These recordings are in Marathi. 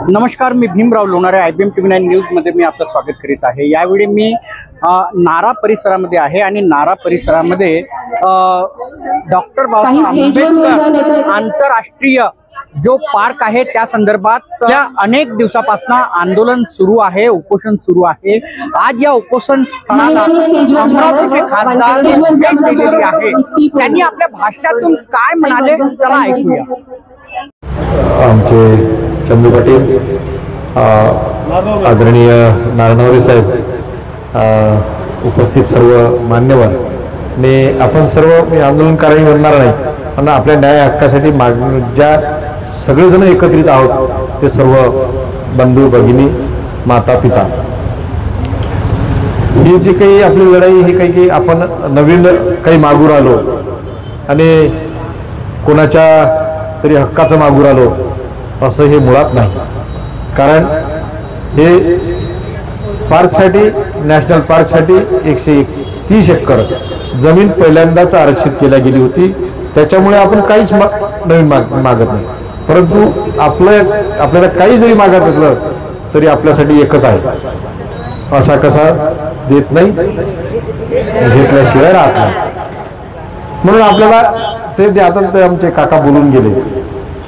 नमस्कार, मी भीमराव लोणारे IBM TV9 न्यूजमध्ये मी आपलं स्वागत करीत आहे। यावेळी मी नारा परिसरामध्ये आहे आणि नारा परिसरामध्ये डॉक्टर बाबासाहेब आंबेडकर आंतरराष्ट्रीय जो पार्क आहे त्या संदर्भात त्या अनेक दिवसापासून आंदोलन सुरू आहे, उपोषण सुरू आहे। आज या उपोषण स्थळाला अमरावतीचे खासदार भेट दिलेली आहे। त्यांनी आपल्या भाषणातून काय म्हणाले चला ऐकूया। आमचे चंदू पाटील, आदरणीय नारायणवरे साहेब, उपस्थित सर्व मान्यवर ने आपण सर्व आंदोलनकारी म्हणणार नाही, पण आपल्या न्याय हक्कासाठी ज्या सगळेजण एकत्रित आहोत ते सर्व बंधू भगिनी, माता पिता, ही जी काही आपली लढाई ही काही आपण नवीन काही मागून आलो आणि कोणाच्या तरी हक्काचं मागून आलो असं हे मुळात नाही। कारण हे पार्कसाठी, नॅशनल पार्कसाठी 130 एकर जमीन पहिल्यांदाच आरक्षित केल्या गेली होती। त्याच्यामुळे आपण काहीच नवीन मागत नाही, परंतु आपल्याला काही जरी मागायचं असलं तरी आपल्यासाठी एकच आहे, असा कसा देत नाही, घेतल्याशिवाय राहत नाही। म्हणून आपल्याला ते आता ते आमचे काका बोलून गेले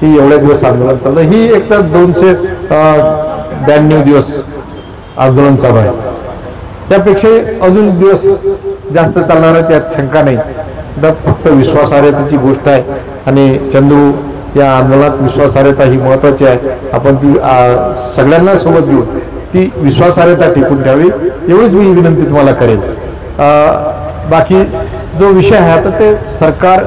की एवढ्या दिवस आंदोलन चाललं, ही एक तर 292 दिवस आंदोलन चालू आहे, त्यापेक्षा अजून दिवस जास्त चालणार आहे त्यात शंका नाही। तर फक्त विश्वासार्हतेची गोष्ट आहे आणि चंदू या आंदोलनात विश्वासार्हता ही महत्त्वाची आहे। आपण ती सगळ्यांना सोबत घेऊन ती विश्वासार्हता टिकून ठेवावी एवढीच मी विनंती तुम्हाला करेन। बाकी जो विषय आहे आता ते सरकार,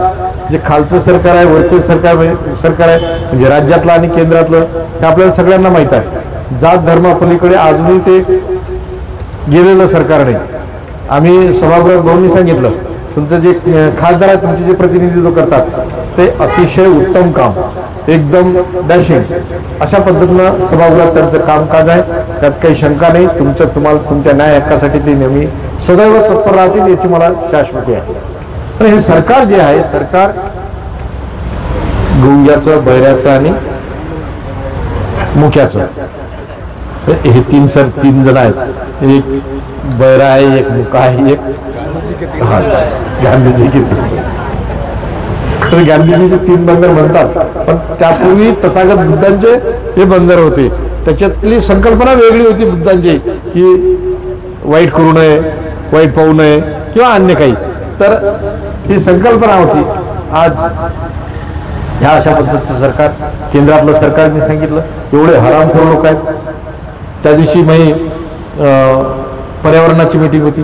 जे खालचं सरकार आहे, वरचं सरकार आहे, म्हणजे राज्यातलं आणि केंद्रातलं, हे आपल्याला सगळ्यांना माहीत आहे। जात धर्मापलीकडे अजूनही ते गेलेलं सरकार नाही। आम्ही सभागृहात भाऊंनी सांगितलं, तुमचं जे खासदार आहे, तुमचे जे प्रतिनिधित्व करतात ते अतिशय उत्तम काम, एकदम डॅशिंग अशा पद्धतीनं सभागृहात त्यांचं कामकाज आहे, त्यात काही शंका नाही। तुम्हाला तुमच्या न्याय हक्कासाठी ते नेहमी सदैव तत्पर राहतील याची मला शाश्वती आहे। पण हे सरकार जे आहे, सरकार गुंग्याचं, बहिऱ्याचं आणि मुक्याचं, हे तीन जण आहेत। एक बहिरा आहे, एक मुका आहे, एक गांधीजी किती, तर गांधीजीचे 3 बंदर म्हणतात, पण त्यापूर्वी तथागत बुद्धांचे हे बंदर होते। त्याच्यातली संकल्पना वेगळी होती बुद्धांची, की वाईट करू नये, वाईट पाहू नये किंवा अन्य काही, तर ही संकल्पना होती। आज ह्या अशा पद्धतीचं सरकार, केंद्रातलं सरकार, मी सांगितलं एवढे हरामखोर लोक आहेत। त्या दिवशी पर्यावरणाची मीटिंग होती,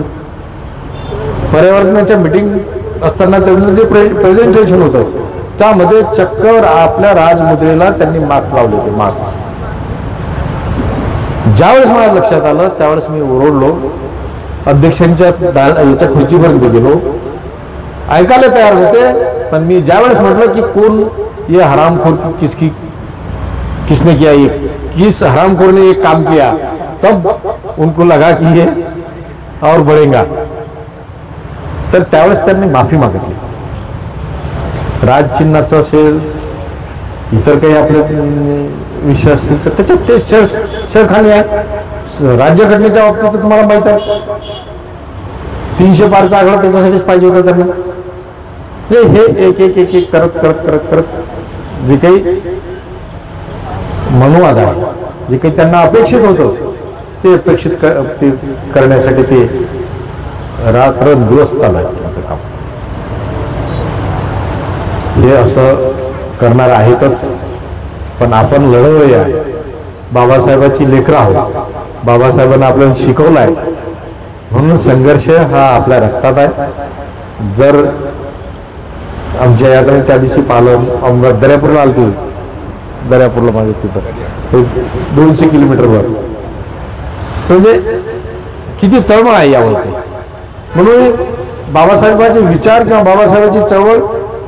पर्यावरणाच्या मीटिंग असताना त्यांचं जे प्रेझेंटेशन होतं त्यामध्ये चक्कर आपल्या राजमुद्रेला त्यांनी मास्क लावले होते। मास्क ज्यावेळेस माझ्या लक्षात आलं त्यावेळेस मी ओरडलो, अध्यक्षांच्या याच्या खुर्चीपर्यंत गेलो, ऐकायला तयार होते, पण मी ज्यावेळेस म्हटलं की कौन ये हरामखोर किसने किया, ये किस हरामखोर ने ये काम किया, तब उनको लगा कि ये और बढ़ेगा। तर त्यावेळेस त्यांनी माफी मागितली। राजचिन्हाचं असेल, इतर काही आपले विषय असतील तर त्याच्यात ते छळखाणी आहे। राज्यघटनेच्या बाबतीत तुम्हाला माहित आहे 300 पारचा आकडा त्याच्यासाठीच पाहिजे होता त्यांना। हे एक एक एक एक करत करत करत करत जे काही मनुवाद आहे, जे काही त्यांना अपेक्षित होतं ते अपेक्षित करण्यासाठी ते रात्रंदिवस चालू आहे त्यांचं काम। हे असं करणार आहेतच, पण आपण लढवूया। बाबासाहेबांची लेकरं आहोत, बाबासाहेबांना आपल्याला शिकवलं आहे, म्हणून संघर्ष हा आपल्या रक्तात आहे। जर आमच्या यात त्या दिवशी पाहिलं, दर्यापूरला आलती, दर्यापूरला माझ्या तिथं 200 किलोमीटरवर, म्हणजे किती तळमळ आहे यावरती। म्हणून बाबासाहेबांचे विचार किंवा बाबासाहेबांची चळवळ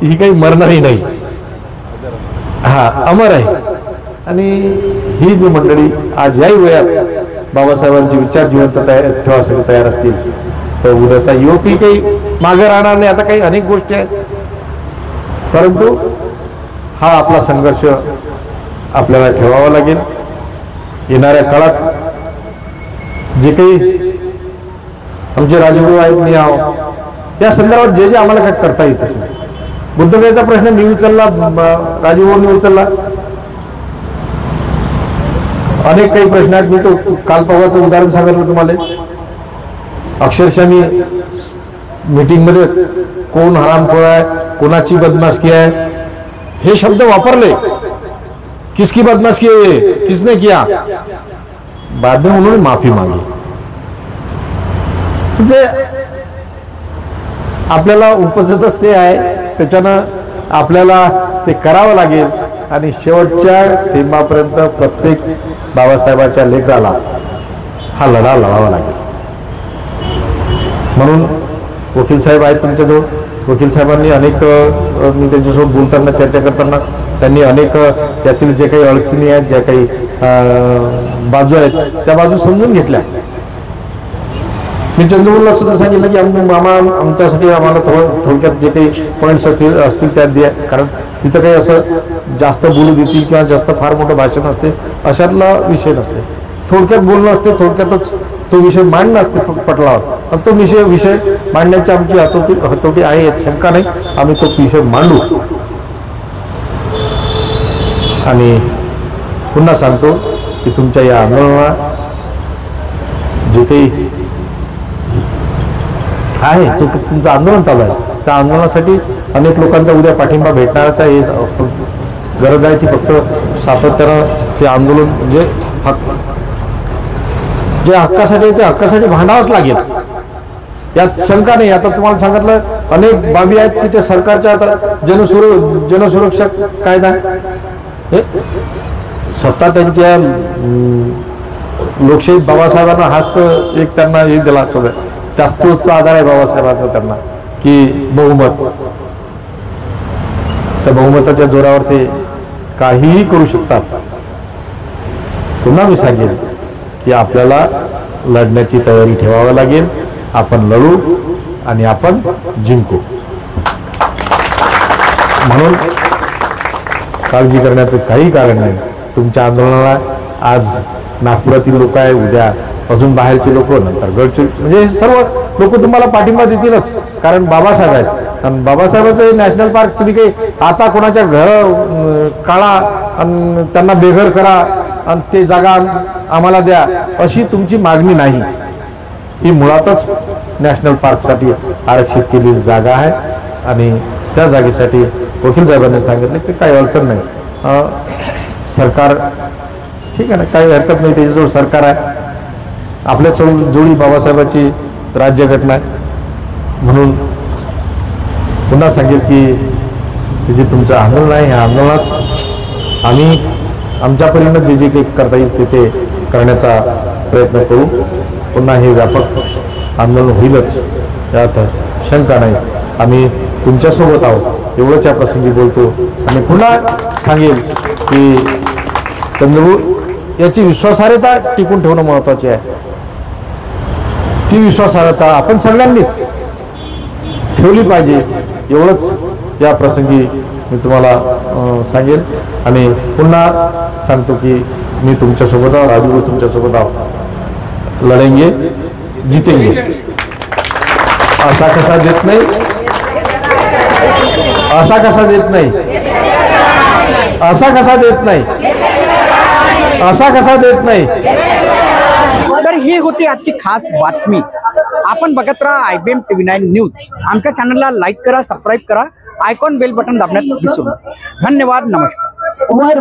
ही काही मरणारी नाही, अमर आहे। आणि ही जी मंडळी आज याही वयात बाबासाहेबांचे विचार जिवंत ठेवासाठी तयार असतील तर उद्याचा युवक ही काही मागे राहणार नाही। आता काही अनेक गोष्टी आहेत, परंतु हा आपला संघर्ष आपल्याला ठेवावा लागेल। येणाऱ्या काळात जे काही आमचे राजभाऊ आहेत मी आहो या संदर्भात जे जे आम्हाला काय करता येत असेल, बुद्धगयाचा प्रश्न मी उचलला, राजभाऊंनी उचलला, अनेक काही प्रश्न आहेत. मी तो काल परवाचं उदाहरण सांगितलं तुम्हाला. अक्षरशः मी मीटिंग मध्ये कोण हरामखोर आहे, कोणाची बदमाशी आहे हे शब्द वापरले. किसकी बदमाशी है, किसने किया, बाद में उन्होंने माफी मांगी. ते आपल्याला उपजतच ते आहे, त्याच्यानं आपल्याला ते करावं लागेल आणि शेवटच्या थेंबापर्यंत प्रत्येक बाबासाहेबाच्या लेकराला हा लढा लढावा लागेल. म्हणून वकील साहेब आहेत तुमच्याजवळ. वकील साहेबांनी अनेक मी त्यांच्यासोबत बोलताना चर्चा करताना त्यांनी अनेक यातील जे काही अडचणी आहेत, ज्या काही बाजू आहेत त्या बाजू समजून घेतल्या. मी चंद्रपूरला सुद्धा सांगितलं की आमच्यासाठी आम्हाला थोडक्यात जे काही पॉईंट्स असतील त्यात द्या, कारण तिथं काही असं जास्त बोलू देतील किंवा जास्त फार मोठं भाषण असते अशातला विषय नसते. थोडक्यात बोलणं असते, थोडक्यातच तो विषय मांडणं असते पटलावर. तो विषय मांडण्याची आमची हतोटी आहे यात शंका नाही. आम्ही तो विषय मांडू. आणि पुन्हा सांगतो की तुमच्या या आंदोलनाला जे काही आहे तो तुमचं आंदोलन चालू आहे, त्या आंदोलनासाठी अनेक लोकांचा उद्या पाठिंबा भेटणारच आहे. गरज आहे ती फक्त सातत्यानं ते आंदोलन म्हणजे जे हक्कासाठी ते हक्कासाठी भांडावंच लागेल, यात शंका नाही. आता तुम्हाला सांगितलं अनेक बाबी आहेत की ते सरकारच्या आता जनसुरक्षा कायदा हे सत्ता त्यांच्या लोकशाही बाबासाहेबांना हाच एक त्यांना हे दिला सगळं जास्तच आधार आहे बाबासाहेबांचा त्यांना की बहुमत. त्या बहुमताच्या जोरावर ते काहीही करू शकतात. पुन्हा मी सांगेन की आपल्याला लढण्याची तयारी ठेवावी लागेल. आपण लढू आणि आपण जिंकू. म्हणून काळजी करण्याचं काही कारण नाही. तुमच्या आंदोलनाला आज नागपुरातील लोक आहे, उद्या अजून बाहेरचे लोक, नंतर गडचे, म्हणजे सर्व लोक तुम्हाला पाठिंबा देतीलच. कारण बाबासाहेब आहेत आणि बाबासाहेबांचं नॅशनल पार्क तुम्ही काही आता कोणाच्या घर काढा आणि त्यांना बेघर करा आणि ते जागा आम्हाला द्या अशी तुमची मागणी नाही. ही मुळातच नॅशनल पार्कसाठी आरक्षित केलेली जागा आहे आणि त्या जागेसाठी वकील साहेबांनी सांगितलं की काही अडचण नाही. सरकार ठीक आहे ना, काही हरकत नाही, त्याच्याजवळ सरकार आहे. आपल्या जोडी बाबासाहेबांची राज्यघटना आहे. म्हणून पुन्हा सांगेल की जे तुमचं आंदोलन आहे ह्या आंदोलनात आम्ही आमच्या परीनं जे जे काही करता येईल ते करण्याचा प्रयत्न करू. पुन्हा हे व्यापक आंदोलन होईलच यात शंका नाही. आम्ही तुमच्यासोबत आहोत एवढंच या प्रसंगी बोलतो. आणि पुन्हा सांगेल की चंद्रपूर याची विश्वासार्हता टिकून ठेवणं महत्त्वाचे आहे. ती विश्वासार्हता आपण सगळ्यांनीच ठेवली पाहिजे एवढंच या प्रसंगी मी तुम्हाला सांगेल. आणि पुन्हा सांगतो की मी तुमच्यासोबत आहो, राजू तुमच्यासोबत आहो. लढेंगे जितेंगे. असा कसा देत नाही, असा कसा देत नाही, असा कसा देत नाही, असा कसा देत नाही. तर ही होती आजची खास बातमी. आपण बघत राहा IBM TV9 न्यूज. आमच्या चॅनलला लाईक करा, सबस्क्राईब करा, आयकॉन बेल बटन दाबण्यात विसरू नका. धन्यवाद. नमस्कार.